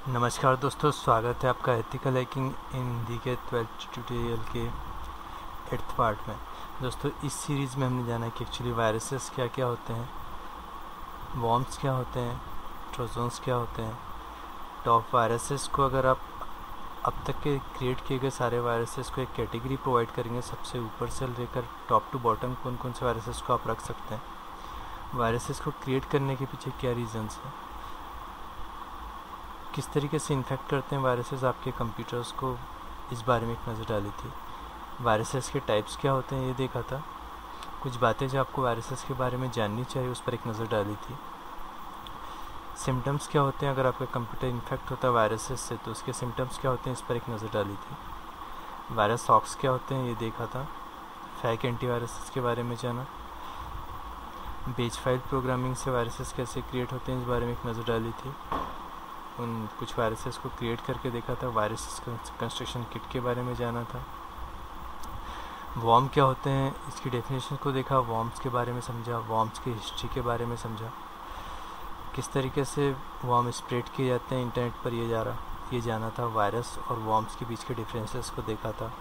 नमस्कार दोस्तों, स्वागत है आपका एथिकल हैकिंग इन हिंदी के 12th ट्यूटोरियल के 8th पार्ट में। दोस्तों, इस सीरीज़ में हमने जाना कि एक्चुअली वायरसेस क्या क्या होते हैं, वॉर्म्स क्या होते हैं, ट्रोजन्स क्या होते हैं। टॉप वायरसेस को अगर आप अब तक के क्रिएट किए गए सारे वायरसेस को एक कैटेगरी प्रोवाइड करेंगे, सबसे ऊपर से लेकर टॉप टू बॉटम कौन कौन से वायरसेस को आप रख सकते हैं, वायरसेस को क्रिएट करने के पीछे क्या रीज़न्स हैं, किस तरीके से इन्फेक्ट करते हैं वायरसेस आपके कंप्यूटर्स को, इस बारे में एक नज़र डाली थी। वायरसेस के टाइप्स क्या होते हैं ये देखा था। कुछ बातें जो आपको वायरसेस के बारे में जाननी चाहिए उस पर एक नज़र डाली थी। सिम्टम्स क्या होते हैं अगर आपका कंप्यूटर इन्फेक्ट होता है वायरसेस से, तो उसके सिम्टम्स क्या होते हैं इस पर एक नज़र डाली थी। वायरस सॉक्स क्या होते हैं ये देखा था। फेक एंटीवायरसेस के बारे में जाना। बेस फाइल प्रोग्रामिंग से वायरसेस कैसे क्रिएट होते हैं इस बारे में एक नज़र डाली थी। उन कुछ वायरसेस को क्रिएट करके देखा था। वायरसेस कंस्ट्रक्शन किट के बारे में जाना था। वॉर्म क्या होते हैं इसकी डेफिनेशन को देखा, वॉर्म्स के बारे में समझा, वॉर्म्स की हिस्ट्री के बारे में समझा, किस तरीके से वॉर्म स्प्रेड किए जाते हैं इंटरनेट पर ये जाना था। वायरस और वॉर्म्स के बीच के डिफरेंसेस को देखा था।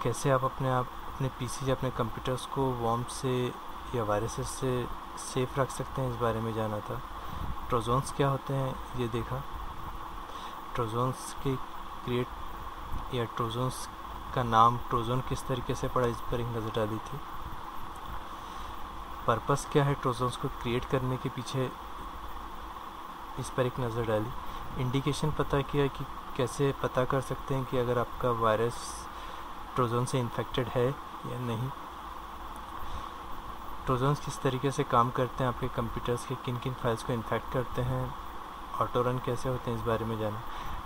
कैसे आप अपने पीसी या अपने कंप्यूटर्स को वॉर्म से या वायरसेस से सेफ रख सकते हैं इस बारे में जाना था। ट्रोजन्स क्या होते हैं ये देखा। ट्रोजन्स के क्रिएट या ट्रोजन्स का नाम ट्रोजन किस तरीके से पड़ा इस पर एक नज़र डाली थी। पर्पस क्या है ट्रोजन्स को क्रिएट करने के पीछे, इस पर एक नज़र डाली। इंडिकेशन पता किया कि कैसे पता कर सकते हैं कि अगर आपका वायरस ट्रोजन से इन्फेक्टेड है या नहीं। ट्रोजन्स किस तरीके से काम करते हैं, आपके कंप्यूटर्स के किन किन फाइल्स को इन्फेक्ट करते हैं, ऑटो रन कैसे होते हैं इस बारे में जाना।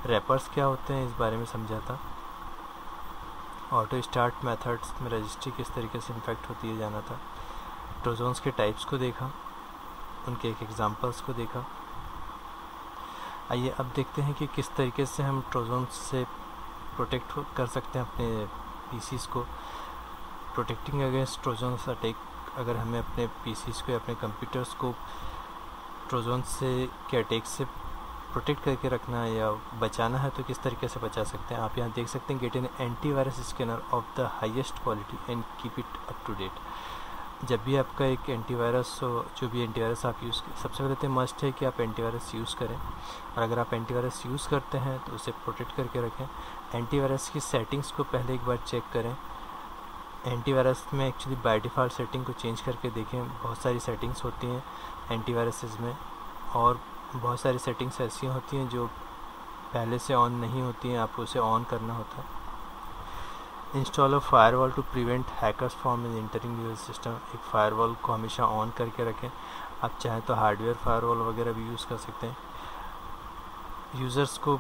रैपर्स क्या होते हैं इस बारे में समझा था। ऑटो स्टार्ट मेथड्स में रजिस्ट्री किस तरीके से इन्फेक्ट होती है जाना था। ट्रोजन्स के टाइप्स को देखा, उनके एक एग्जांपल्स को देखा। आइए अब देखते हैं कि किस तरीके से हम ट्रोजन्स से प्रोटेक्ट कर सकते हैं अपने पीसीस को। प्रोटेक्टिंग अगेंस्ट ट्रोजन्स अटैक, अगर हमें अपने पीसीस को या अपने कंप्यूटर्स को ट्रोजन से के अटैक से प्रोटेक्ट करके रखना है या बचाना है तो किस तरीके से बचा सकते हैं। आप यहाँ देख सकते हैं, get an antivirus scanner of the highest quality and keep it up to date. जब भी आपका एक एंटीवायरस हो, जो भी एंटीवायरस आप यूज़ करें, सबसे पहले तो मस्ट है कि आप एंटीवायरस यूज़ करें, और अगर आप एंटीवायरस यूज़ करते हैं तो उसे प्रोटेक्ट करके रखें। एंटीवायरस की सेटिंग्स को पहले एक बार चेक करें। एंटीवायरस में एक्चुअली बाय डिफ़ॉल्ट सेटिंग को चेंज करके देखें। बहुत सारी सेटिंग्स होती हैं एंटीवायरसेस में, और बहुत सारी सेटिंग्स ऐसी होती हैं जो पहले से ऑन नहीं होती हैं, आपको उसे ऑन करना होता है। Install a firewall to prevent hackers from entering your system. एक फायरवॉल को हमेशा ऑन करके रखें। आप चाहें तो हार्डवेयर फायरवॉल वगैरह भी यूज़ कर सकते हैं। यूज़र्स को,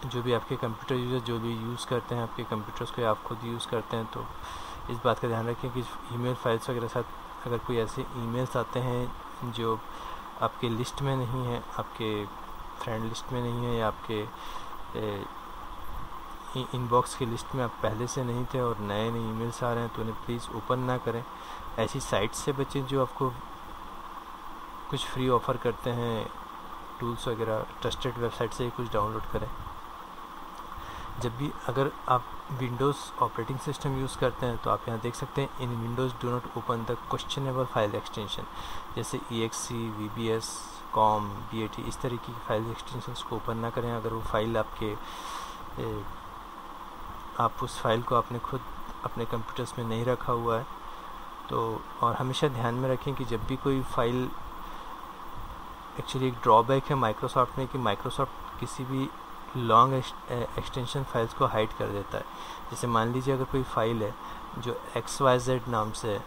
जो भी आपके कंप्यूटर यूज़र जो भी यूज़ करते हैं आपके कंप्यूटर्स को, या आप खुद यूज़ करते हैं, तो इस बात का ध्यान रखें कि ईमेल फाइल्स वगैरह साथ अगर कोई ऐसे ईमेल्स आते हैं जो आपके लिस्ट में नहीं है, आपके फ्रेंड लिस्ट में नहीं है, या आपके इनबॉक्स की लिस्ट में आप पहले से नहीं थे और नए नए ईमेल्स आ रहे हैं, तो उन्हें प्लीज़ ओपन ना करें। ऐसी साइट से बचें जो आपको कुछ फ्री ऑफ़र करते हैं, टूल्स वगैरह। ट्रस्टेड वेबसाइट से ही कुछ डाउनलोड करें। जब भी अगर आप विंडोज़ ऑपरेटिंग सिस्टम यूज़ करते हैं तो आप यहाँ देख सकते हैं, इन Windows do not open the questionable file extension, जैसे exe, vbs, com, bat, इस तरीके की फाइल एक्सटेंशंस को ओपन ना करें अगर वो फाइल आप उस फाइल को आपने खुद अपने कंप्यूटर्स में नहीं रखा हुआ है तो। और हमेशा ध्यान में रखें कि जब भी कोई फाइल, एक्चुअली एक ड्रॉबैक है माइक्रोसॉफ्ट में कि माइक्रोसॉफ्ट किसी भी लॉन्ग एक्सटेंशन फाइल्स को हाइड कर देता है। जैसे मान लीजिए अगर कोई फाइल है जो XYZ नाम से है,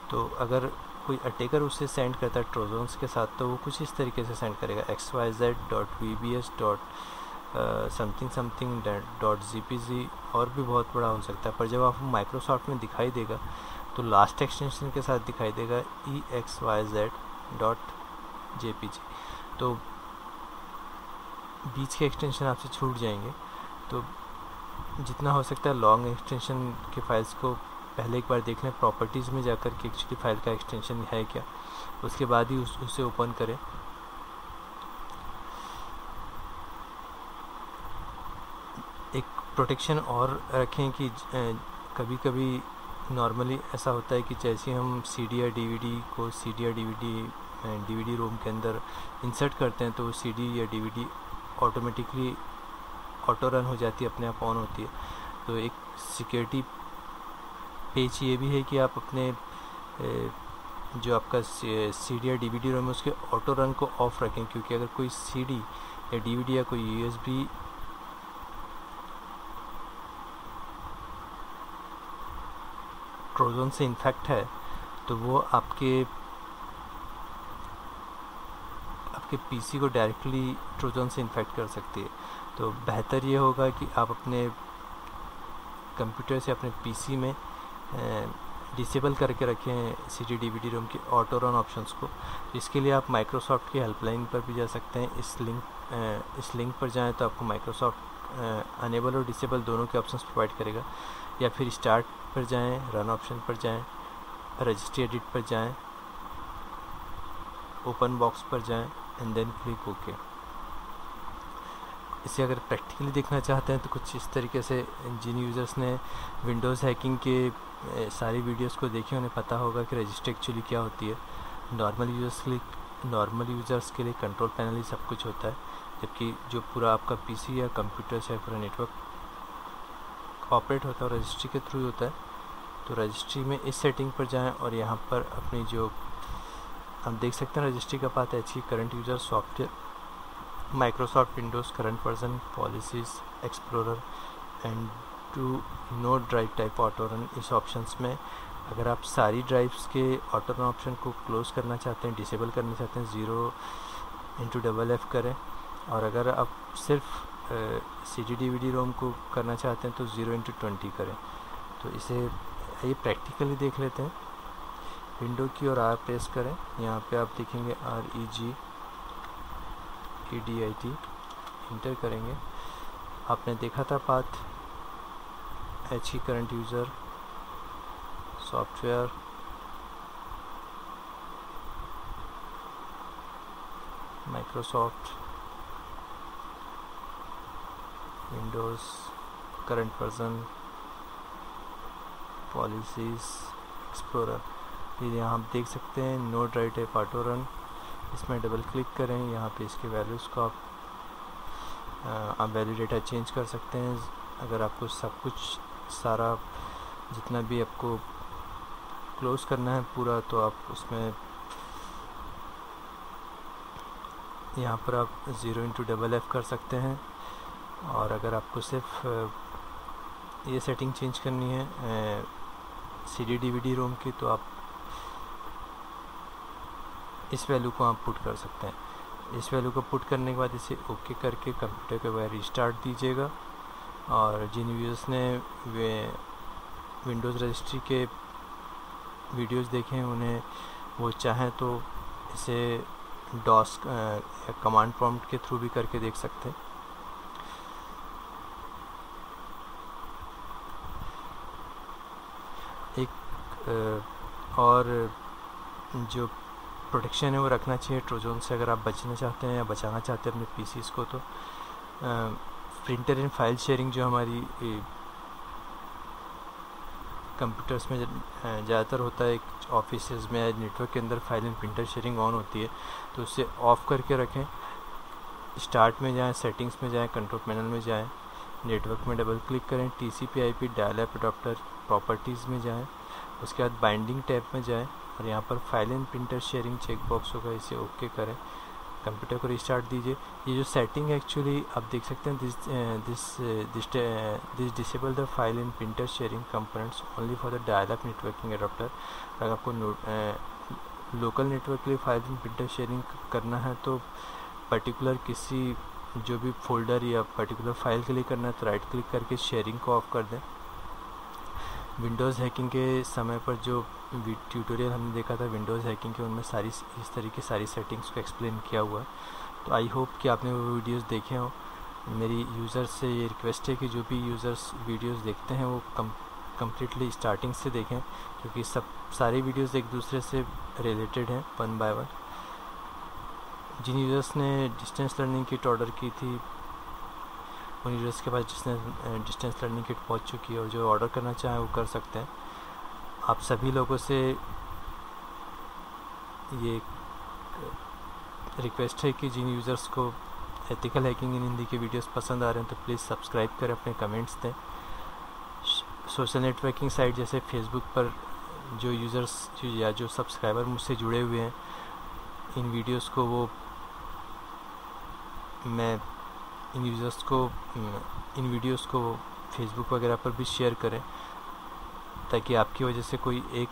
तो अगर कोई अटैकर उसे सेंड करता है ट्रोजन्स के साथ, तो वो कुछ इस तरीके से सेंड करेगा xyz.vbs.something.gpg, और भी बहुत बड़ा हो सकता है। पर जब आप माइक्रोसॉफ्ट में दिखाई देगा तो लास्ट एक्सटेंशन के साथ दिखाई देगा exyz.jpg, तो बीच के एक्सटेंशन आपसे छूट जाएंगे। तो जितना हो सकता है लॉन्ग एक्सटेंशन के फाइल्स को पहले एक बार देख लें, प्रॉपर्टीज़ में जाकर के एक्चुअली फाइल का एक्सटेंशन है क्या, उसके बाद ही उसे ओपन करें। एक प्रोटेक्शन और रखें कि कभी कभी नॉर्मली ऐसा होता है कि जैसे हम सीडी या डीवीडी को सीडी या डीवीडी रोम के अंदर इंसर्ट करते हैं तो सीडी या डीवीडी ऑटोमेटिकली ऑटो रन हो जाती है, अपने आप ऑन होती है। तो एक सिक्योरिटी पेज ये भी है कि आप अपने जो आपका सीडी या डीवीडी रोम है उसके ऑटो रन को ऑफ रखें, क्योंकि अगर कोई सीडी या डीवीडी या कोई यूएसबी ट्रोजन से इन्फेक्ट है तो वो आपके पीसी को डायरेक्टली ट्रोजन से इन्फेक्ट कर सकती है। तो बेहतर ये होगा कि आप अपने कंप्यूटर से अपने पीसी में डिसेबल करके रखें सीडी डीवीडी रोम के ऑटो रन ऑप्शंस को। इसके लिए आप माइक्रोसॉफ्ट की हेल्पलाइन पर भी जा सकते हैं। इस लिंक पर जाएं तो आपको माइक्रोसॉफ्ट अनेबल और डिसेबल दोनों के ऑप्शंस प्रोवाइड करेगा। या फिर स्टार्ट पर जाएं, रन ऑप्शन पर जाएं, रजिस्ट्री एडिट पर जाएं, ओपन बॉक्स पर जाएं एंड देन क्लिक ओके। इसे अगर प्रैक्टिकली देखना चाहते हैं तो कुछ इस तरीके से, जिन यूज़र्स ने विंडोज़ हैकिंग के सारी वीडियोस को देखे उन्हें पता होगा कि रजिस्ट्री एक्चुअली क्या होती है। नॉर्मल यूज़र्स के लिए कंट्रोल पैनल ही सब कुछ होता है, जबकि जो पूरा आपका पीसी या कंप्यूटर से पूरा नेटवर्क ऑपरेट होता है रजिस्ट्री के थ्रू होता है। तो रजिस्ट्री में इस सेटिंग पर जाएं और यहाँ पर अपनी जो हम देख सकते हैं रजिस्ट्री का पाथ है current user software Microsoft Windows current version policies explorer and to no drive type auto run. इस ऑप्शंस में अगर आप सारी ड्राइव्स के ऑटो रन ऑप्शन को क्लोज करना चाहते हैं, डिसेबल करना चाहते हैं, 0x करें। और अगर आप सिर्फ सीडी डीवीडी रोम को करना चाहते हैं तो 0x20 करें। तो इसे ये प्रैक्टिकली देख लेते हैं। विंडो की और R प्रेस करें, यहाँ पे आप देखेंगे REGEDIT इंटर करेंगे। आपने देखा था path current user software Microsoft Windows current version policies explorer. ये यहाँ आप देख सकते हैं no drive type auto run. इसमें डबल क्लिक करें, यहाँ पे इसके वैल्यूज़ को आप वैल्यू डेटा चेंज कर सकते हैं। अगर आपको सब कुछ सारा जितना भी आपको क्लोज करना है पूरा, तो आप उसमें यहाँ पर आप 0x कर सकते हैं। और अगर आपको सिर्फ ये सेटिंग चेंज करनी है सीडी डीवीडी रोम की, तो आप इस वैल्यू को आप पुट कर सकते हैं। इस वैल्यू को पुट करने के बाद इसे ओके करके कंप्यूटर के बाद रिस्टार्ट दीजिएगा। और जिन यूज़र्स ने विंडोज़ रजिस्ट्री के वीडियोस देखे हैं उन्हें वो चाहें तो इसे डॉस कमांड प्रॉम्प्ट के थ्रू भी करके देख सकते हैं। एक और जो प्रोटेक्शन है वो रखना चाहिए ट्रोजन से। अगर आप बचना चाहते हैं या बचाना चाहते हैं अपने पीसीस को, तो प्रिंटर एंड फाइल शेयरिंग जो हमारी कंप्यूटर्स में ज़्यादातर होता है, ऑफिस में नेटवर्क के अंदर file and printer sharing on होती है, तो उसे ऑफ़ करके रखें। स्टार्ट में जाएं, सेटिंग्स में जाएं, कंट्रोल पैनल में जाएं, नेटवर्क में डबल क्लिक करें, TCP/IP डायल-अप एडाप्टर प्रॉपर्टीज़ में जाएं, उसके बाद बाइंडिंग टैब में जाएं और यहाँ पर file and printer sharing check box होगा, इसे ओके करें। कंप्यूटर को रिस्टार्ट दीजिए। ये जो सेटिंग है एक्चुअली आप देख सकते हैं, this disable the file and printer sharing components only for the dial up networking adapter. अगर आपको लोकल नेटवर्क के लिए फाइल एंड प्रिंटर शेयरिंग करना है तो पर्टिकुलर किसी जो भी फोल्डर या पर्टिकुलर फाइल के लिए करना है तो राइट क्लिक करके शेयरिंग को ऑफ कर दें। विंडोज़ हैकिंग के समय पर जो ट्यूटोरियल हमने देखा था विंडोज़ हैकिंग के, उनमें सारी इस तरीके सारी सेटिंग्स को एक्सप्लेन किया हुआ है। तो आई होप कि आपने वो वीडियोस देखे हों। मेरी यूज़र्स से ये रिक्वेस्ट है कि जो भी यूज़र्स वीडियोस देखते हैं वो कम्प्लीटली स्टार्टिंग से देखें, क्योंकि सारे वीडियोस एक दूसरे से रिलेटेड हैं वन बाय वन। जिन यूज़र्स ने डिस्टेंस लर्निंग किट ऑर्डर की थी उन यूज़र्स के पास जिसने डिस्टेंस लर्निंग किट पहुंच चुकी है और जो ऑर्डर करना चाहें वो कर सकते हैं। आप सभी लोगों से ये रिक्वेस्ट है कि जिन यूज़र्स को एथिकल हैकिंग इन हिंदी के वीडियोस पसंद आ रहे हैं तो प्लीज़ सब्सक्राइब करें, अपने कमेंट्स दें। सोशल नेटवर्किंग साइट जैसे फेसबुक पर जो यूज़र्स या जो सब्सक्राइबर मुझसे जुड़े हुए हैं, इन वीडियोस को मैं इन वीडियोस को फेसबुक वगैरह पर भी शेयर करें, ताकि आपकी वजह से कोई एक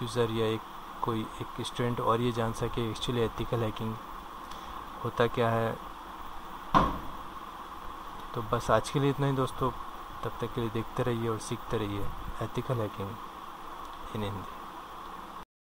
यूज़र या कोई एक स्टूडेंट और ये जान सके एक्चुअली एथिकल हैकिंग होता क्या है। तो बस आज के लिए इतना ही दोस्तों, तब तक के लिए देखते रहिए और सीखते रहिए एथिकल हैकिंग इन हिंदी।